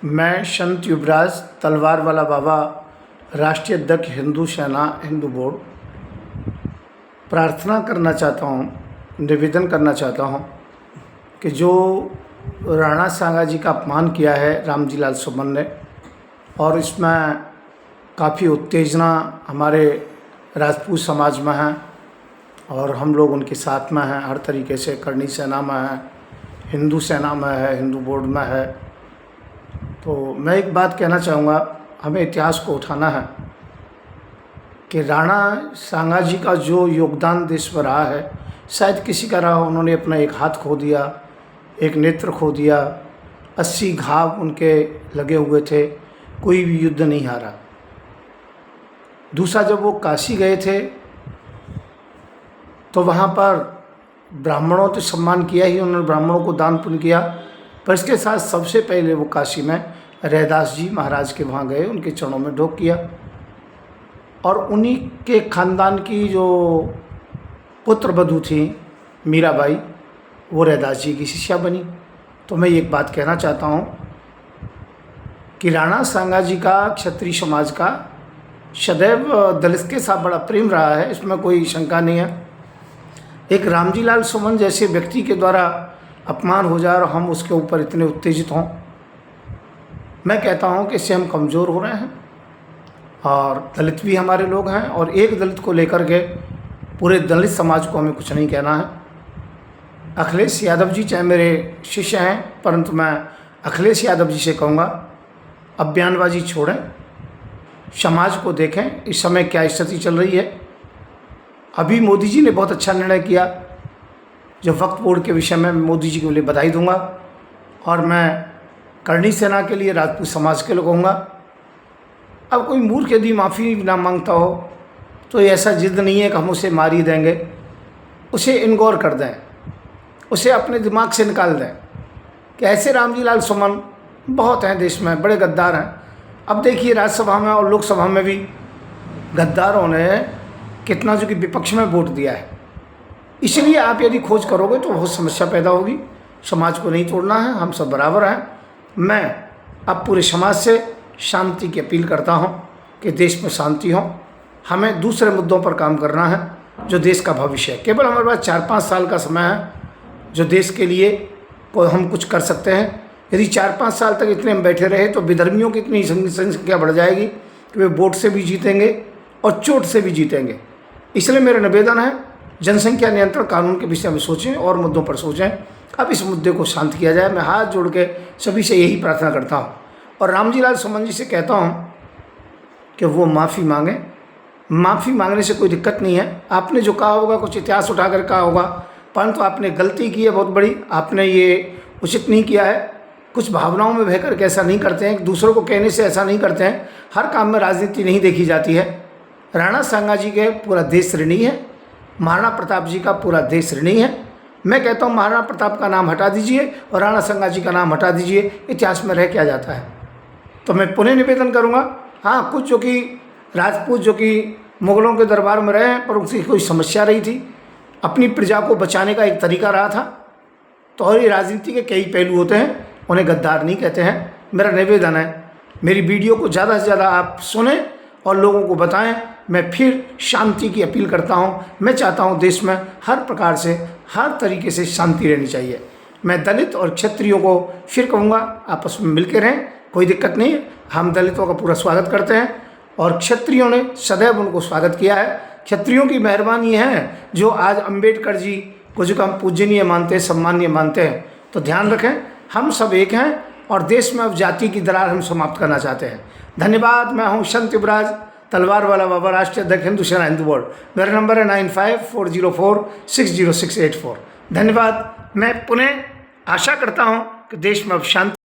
मैं संत युवराज तलवार वाला बाबा, राष्ट्रीय अध्यक्ष हिंदू सेना हिंदू बोर्ड, प्रार्थना करना चाहता हूँ, निवेदन करना चाहता हूँ कि जो राणा सांगा जी का अपमान किया है रामजी लाल सुमन ने, और इसमें काफ़ी उत्तेजना हमारे राजपूत समाज में है और हम लोग उनके साथ में हैं। हर तरीके से करनी सेना में है, हिंदू सेना में है, हिंदू बोर्ड में है। तो मैं एक बात कहना चाहूँगा, हमें इतिहास को उठाना है कि राणा सांगा जी का जो योगदान देश में रहा है, शायद किसी का रहा। उन्होंने अपना एक हाथ खो दिया, एक नेत्र खो दिया, 80 घाव उनके लगे हुए थे, कोई भी युद्ध नहीं हारा। दूसरा, जब वो काशी गए थे तो वहाँ पर ब्राह्मणों तो सम्मान किया ही, उन्होंने ब्राह्मणों को दान पुण्य किया, पर इसके साथ सबसे पहले वो काशी में रैदास जी महाराज के वहाँ गए, उनके चरणों में ढोक किया। और उन्हीं के ख़ानदान की जो पुत्र वधू थी मीराबाई, वो रैदास जी की शिष्या बनी। तो मैं एक बात कहना चाहता हूँ कि राणा सांगा जी का क्षत्रिय समाज का सदैव दलित के साथ बड़ा प्रेम रहा है, इसमें कोई शंका नहीं है। एक रामजी लाल सुमन जैसे व्यक्ति के द्वारा अपमान हो जाए और हम उसके ऊपर इतने उत्तेजित हों, मैं कहता हूं कि इससे हम कमज़ोर हो रहे हैं। और दलित भी हमारे लोग हैं, और एक दलित को लेकर के पूरे दलित समाज को हमें कुछ नहीं कहना है। अखिलेश यादव जी चाहे मेरे शिष्य हैं, परंतु मैं अखिलेश यादव जी से कहूँगा, अब बयानबाजी छोड़ें, समाज को देखें इस समय क्या स्थिति चल रही है। अभी मोदी जी ने बहुत अच्छा निर्णय किया, जो वक्फ बोर्ड के विषय में मोदी जी के लिए बधाई दूंगा। और मैं करनी सेना के लिए राजपूत समाज के लोग कहूँगा, अब कोई मूर्ख यदि माफ़ी ना मांगता हो तो ऐसा जिद नहीं है कि हम उसे मार ही देंगे। उसे इनगौर कर दें, उसे अपने दिमाग से निकाल दें कि ऐसे रामजी लाल सुमन बहुत हैं देश में, बड़े गद्दार हैं। अब देखिए राज्यसभा में और लोकसभा में भी गद्दारों ने कितना जो कि विपक्ष में वोट दिया है। इसलिए आप यदि खोज करोगे तो बहुत समस्या पैदा होगी। समाज को नहीं तोड़ना है, हम सब बराबर हैं। मैं अब पूरे समाज से शांति की अपील करता हूं कि देश में शांति हो। हमें दूसरे मुद्दों पर काम करना है जो देश का भविष्य है। केवल हमारे पास 4-5 साल का समय है जो देश के लिए कोई हम कुछ कर सकते हैं। यदि 4-5 साल तक इतने में बैठे रहे तो विधर्मियों की इतनी संख्या बढ़ जाएगी कि वे वोट से भी जीतेंगे और चोट से भी जीतेंगे। इसलिए मेरा निवेदन है, जनसंख्या नियंत्रण कानून के विषय में सोचें और मुद्दों पर सोचें। अब इस मुद्दे को शांत किया जाए। मैं हाथ जोड़ के सभी से यही प्रार्थना करता हूँ, और रामजी लाल सुमन जी से कहता हूँ कि वो माफ़ी मांगें। माफ़ी मांगने से कोई दिक्कत नहीं है। आपने जो कहा होगा कुछ इतिहास उठा कर कहा होगा, परंतु आपने गलती की है बहुत बड़ी। आपने ये उचित नहीं किया है। कुछ भावनाओं में बह कर ऐसा नहीं करते हैं, दूसरों को कहने से ऐसा नहीं करते हैं। हर काम में राजनीति नहीं देखी जाती है। राणा सांगा जी के पूरा देश ऋणी है, महाराणा प्रताप जी का पूरा देश ऋणी है। मैं कहता हूँ महाराणा प्रताप का नाम हटा दीजिए और राणा सांगा जी का नाम हटा दीजिए, इतिहास में रह क्या जाता है। तो मैं पुनः निवेदन करूँगा, हाँ कुछ जो कि राजपूत जो कि मुग़लों के दरबार में रहे हैं पर उनकी कोई समस्या रही थी, अपनी प्रजा को बचाने का एक तरीका रहा था। तो और ये राजनीति के कई पहलू होते हैं, उन्हें गद्दार नहीं कहते हैं। मेरा निवेदन है, मेरी वीडियो को ज़्यादा से ज़्यादा आप सुने और लोगों को बताएं। मैं फिर शांति की अपील करता हूं। मैं चाहता हूं देश में हर प्रकार से, हर तरीके से शांति रहनी चाहिए। मैं दलित और क्षत्रियों को फिर कहूँगा, आपस में मिलकर रहें, कोई दिक्कत नहीं है। हम दलितों का पूरा स्वागत करते हैं और क्षत्रियों ने सदैव उनको स्वागत किया है। क्षत्रियों की मेहरबानी है जो आज अम्बेडकर जी को जो हम पूजनीय मानते हैं, सम्मानीय मानते हैं। तो ध्यान रखें, हम सब एक हैं और देश में अब जाति की दरार हम समाप्त करना चाहते हैं। धन्यवाद। मैं हूं संत युवराज तलवार वाला बाबा, राष्ट्रीय अध्यक्ष हिंदू सेना हिंदू बोर्ड। मेरा नंबर है 9540460684। धन्यवाद। मैं पुनः आशा करता हूं कि देश में अब शांति